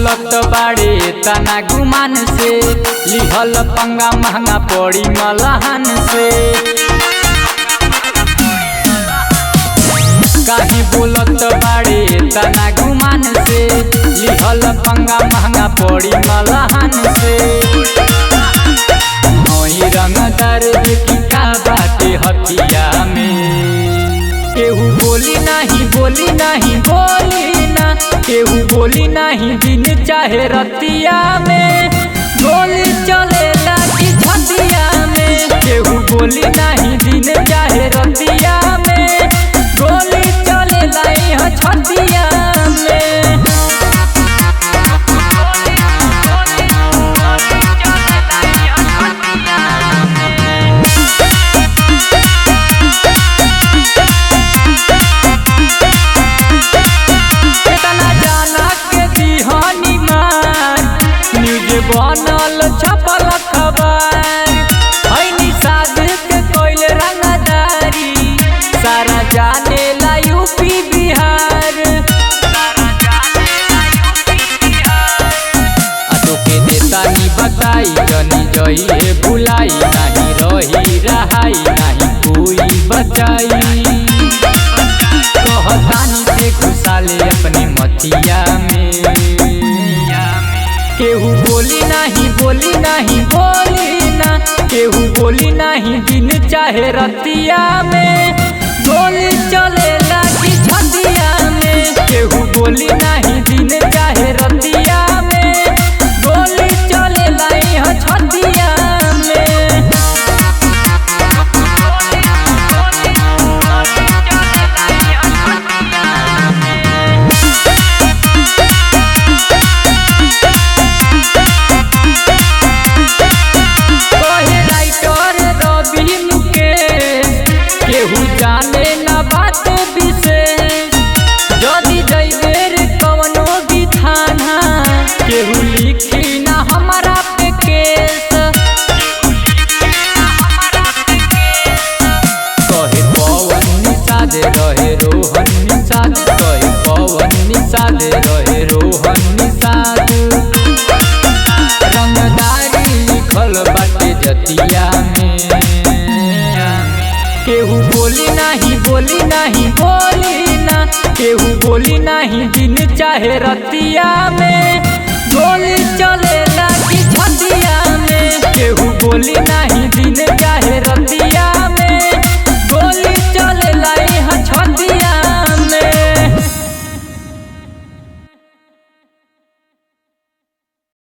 बोलत बाड़े तना गुमान से, लिहल पंगा महंगा पड़ी मलहन से। काहे बोलत बाड़े तना गुमान से, लिहल पंगा महंगा पड़ी मलहन से। नई रंगदार देखी का बाटे हथिया में, केहू बोली नहीं बोली नहीं बोली ना, केहू बोली नहीं दिन चाहे रतिया में, गोली चलेला की छतिया में। केहू बोली नहीं दिन चाहे रतिया में, गोली चलेला यहाँ छतिया में। बनल छपल खबर है निषाद के कोइल रंगदारी, सारा जाने ला यूपी बिहार। तोके देता नी बताई जनी जइए भुलाई, नहीं रही रहाई नहीं कोई बचाई। कहतानी से घुसाले अपने मथिया में, केहू बोली नहीं बोली ना, केहू बोली नहीं दिन चाहे रतिया में, गोली चलेला की छतिया में। केहू बोली नहीं दिन चाहे रतिया में, गोली चलेला यहाँ छतिया में। जाने ना बात विशेष, जदि जइबेर कवनो भी थाना, केहू लिखी ना हमारा पे केस। कहे पवन निषाद रहे रोहन निषाद, कहे पवन निषाद रहे रोहन निषाद। रंगदारी लिखल बाटे जतिया में, केहू बोली नहीं बोली ना, केहू बोली नहीं दिन चाहे रतिया में, गोली चले